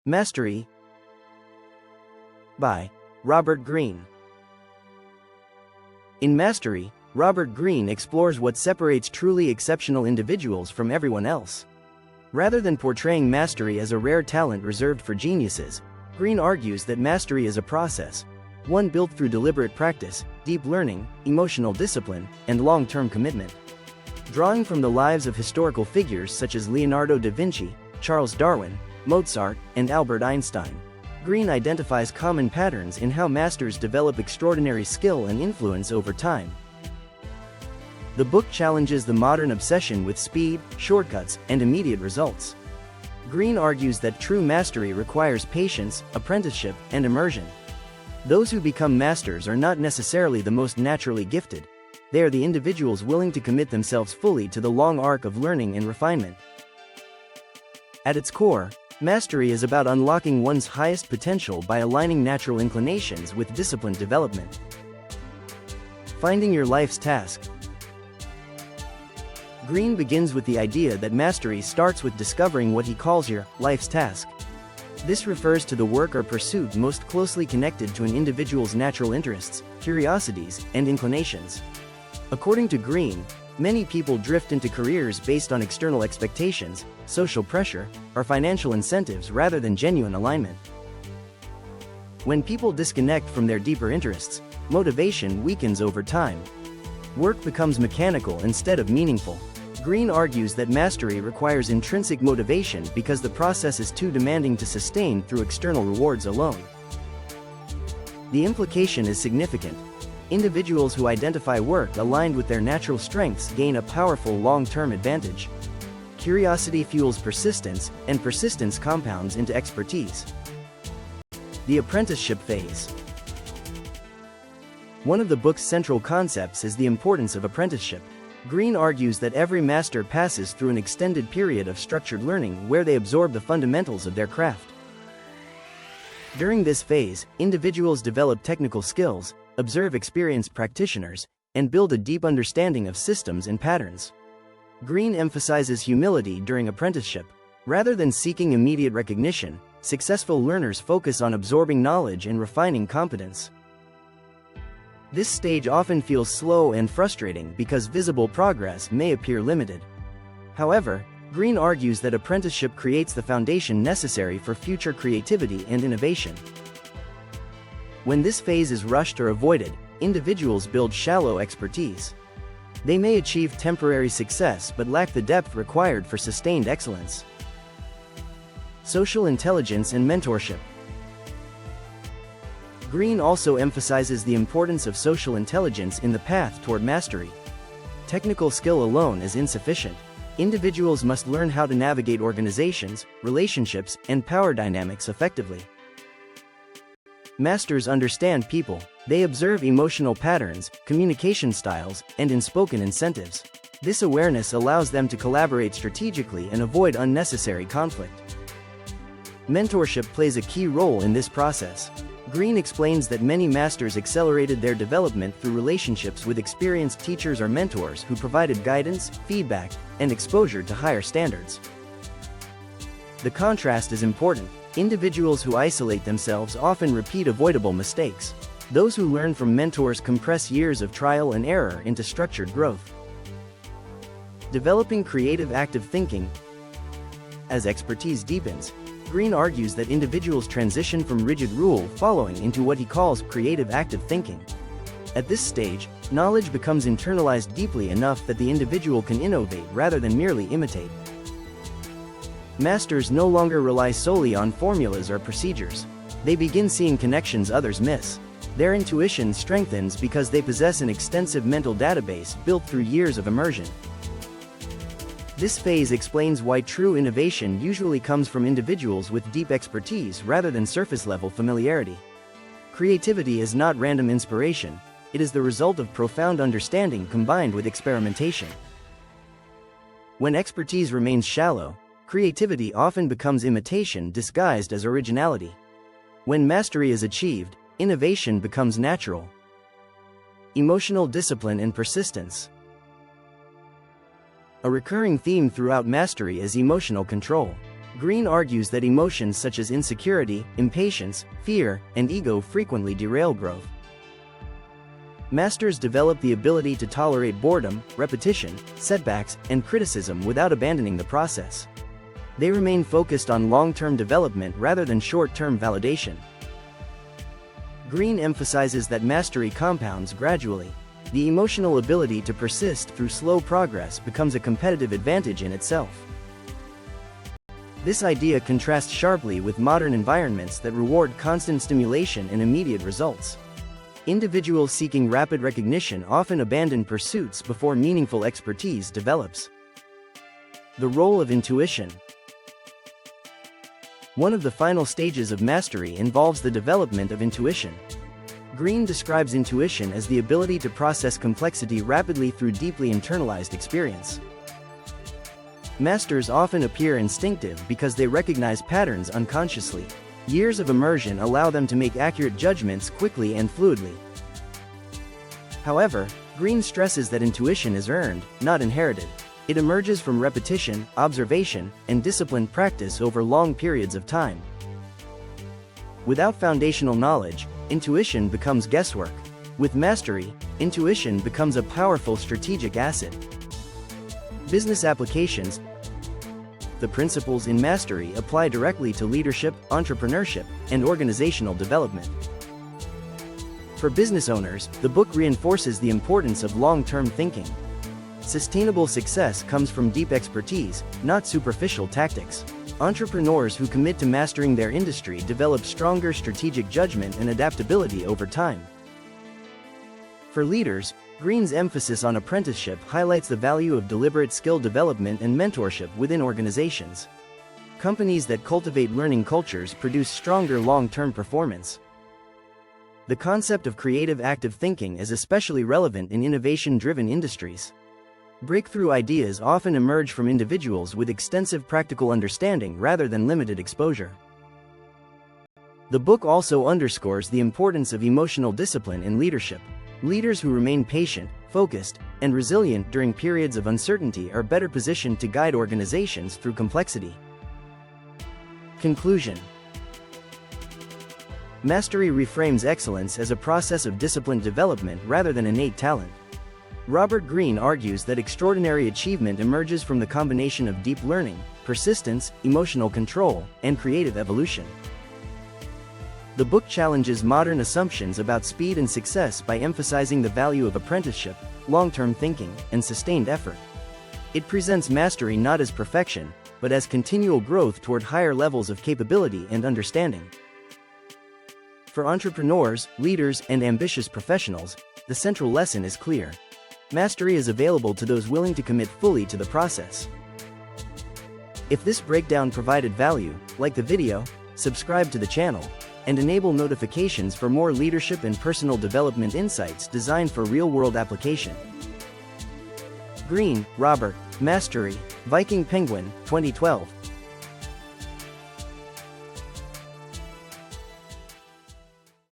Mastery by Robert Greene. In Mastery, Robert Greene explores what separates truly exceptional individuals from everyone else. Rather than portraying mastery as a rare talent reserved for geniuses, Greene argues that mastery is a process, one built through deliberate practice, deep learning, emotional discipline, and long-term commitment. Drawing from the lives of historical figures such as Leonardo da Vinci, Charles Darwin, Mozart, and Albert Einstein, Greene identifies common patterns in how masters develop extraordinary skill and influence over time. The book challenges the modern obsession with speed, shortcuts, and immediate results. Greene argues that true mastery requires patience, apprenticeship, and immersion. Those who become masters are not necessarily the most naturally gifted. They are the individuals willing to commit themselves fully to the long arc of learning and refinement. At its core, mastery is about unlocking one's highest potential by aligning natural inclinations with disciplined development. Finding your life's task. Greene begins with the idea that mastery starts with discovering what he calls your life's task. This refers to the work or pursuit most closely connected to an individual's natural interests, curiosities, and inclinations. According to Greene, many people drift into careers based on external expectations, social pressure, or financial incentives rather than genuine alignment. When people disconnect from their deeper interests, motivation weakens over time. Work becomes mechanical instead of meaningful. Greene argues that mastery requires intrinsic motivation because the process is too demanding to sustain through external rewards alone. The implication is significant. Individuals who identify work aligned with their natural strengths gain a powerful long-term advantage. Curiosity fuels persistence, and persistence compounds into expertise. The apprenticeship phase. One of the book's central concepts is the importance of apprenticeship. Greene argues that every master passes through an extended period of structured learning where they absorb the fundamentals of their craft. During this phase, individuals develop technical skills, observe experienced practitioners, and build a deep understanding of systems and patterns. Greene emphasizes humility during apprenticeship. Rather than seeking immediate recognition, successful learners focus on absorbing knowledge and refining competence. This stage often feels slow and frustrating because visible progress may appear limited. However, Greene argues that apprenticeship creates the foundation necessary for future creativity and innovation. When this phase is rushed or avoided, individuals build shallow expertise. They may achieve temporary success but lack the depth required for sustained excellence. Social intelligence and mentorship. Greene also emphasizes the importance of social intelligence in the path toward mastery. Technical skill alone is insufficient. Individuals must learn how to navigate organizations, relationships, and power dynamics effectively. Masters understand people. They observe emotional patterns, communication styles, and unspoken incentives. This awareness allows them to collaborate strategically and avoid unnecessary conflict. Mentorship plays a key role in this process. Greene explains that many masters accelerated their development through relationships with experienced teachers or mentors who provided guidance, feedback, and exposure to higher standards. The contrast is important. Individuals who isolate themselves often repeat avoidable mistakes. Those who learn from mentors compress years of trial and error into structured growth. Developing creative active thinking. As expertise deepens, Greene argues that individuals transition from rigid rule following into what he calls creative active thinking. At this stage, knowledge becomes internalized deeply enough that the individual can innovate rather than merely imitate. Masters no longer rely solely on formulas or procedures. They begin seeing connections others miss. Their intuition strengthens because they possess an extensive mental database built through years of immersion. This phase explains why true innovation usually comes from individuals with deep expertise rather than surface-level familiarity. Creativity is not random inspiration. It is the result of profound understanding combined with experimentation. When expertise remains shallow, creativity often becomes imitation disguised as originality. When mastery is achieved, innovation becomes natural. Emotional discipline and persistence. A recurring theme throughout Mastery is emotional control. Greene argues that emotions such as insecurity, impatience, fear, and ego frequently derail growth. Masters develop the ability to tolerate boredom, repetition, setbacks, and criticism without abandoning the process. They remain focused on long-term development rather than short-term validation. Greene emphasizes that mastery compounds gradually. The emotional ability to persist through slow progress becomes a competitive advantage in itself. This idea contrasts sharply with modern environments that reward constant stimulation and immediate results. Individuals seeking rapid recognition often abandon pursuits before meaningful expertise develops. The role of intuition. One of the final stages of mastery involves the development of intuition. Greene describes intuition as the ability to process complexity rapidly through deeply internalized experience. Masters often appear instinctive because they recognize patterns unconsciously. Years of immersion allow them to make accurate judgments quickly and fluidly. However, Greene stresses that intuition is earned, not inherited. It emerges from repetition, observation, and disciplined practice over long periods of time. Without foundational knowledge, intuition becomes guesswork. With mastery, intuition becomes a powerful strategic asset. Business applications. The principles in mastery apply directly to leadership, entrepreneurship, and organizational development. For business owners, the book reinforces the importance of long-term thinking. Sustainable success comes from deep expertise, not superficial tactics. Entrepreneurs who commit to mastering their industry develop stronger strategic judgment and adaptability over time. For leaders, Greene's emphasis on apprenticeship highlights the value of deliberate skill development and mentorship within organizations. Companies that cultivate learning cultures produce stronger long-term performance. The concept of creative active thinking is especially relevant in innovation-driven industries. Breakthrough ideas often emerge from individuals with extensive practical understanding rather than limited exposure. The book also underscores the importance of emotional discipline in leadership. Leaders who remain patient, focused, and resilient during periods of uncertainty are better positioned to guide organizations through complexity. Conclusion. Mastery reframes excellence as a process of disciplined development rather than innate talent. Robert Greene argues that extraordinary achievement emerges from the combination of deep learning, persistence, emotional control, and creative evolution. The book challenges modern assumptions about speed and success by emphasizing the value of apprenticeship, long-term thinking, and sustained effort. It presents mastery not as perfection, but as continual growth toward higher levels of capability and understanding. For entrepreneurs, leaders, and ambitious professionals, the central lesson is clear. Mastery is available to those willing to commit fully to the process. If this breakdown provided value, like the video, subscribe to the channel, and enable notifications for more leadership and personal development insights designed for real-world application. Greene, Robert, Mastery, Viking Penguin, 2012.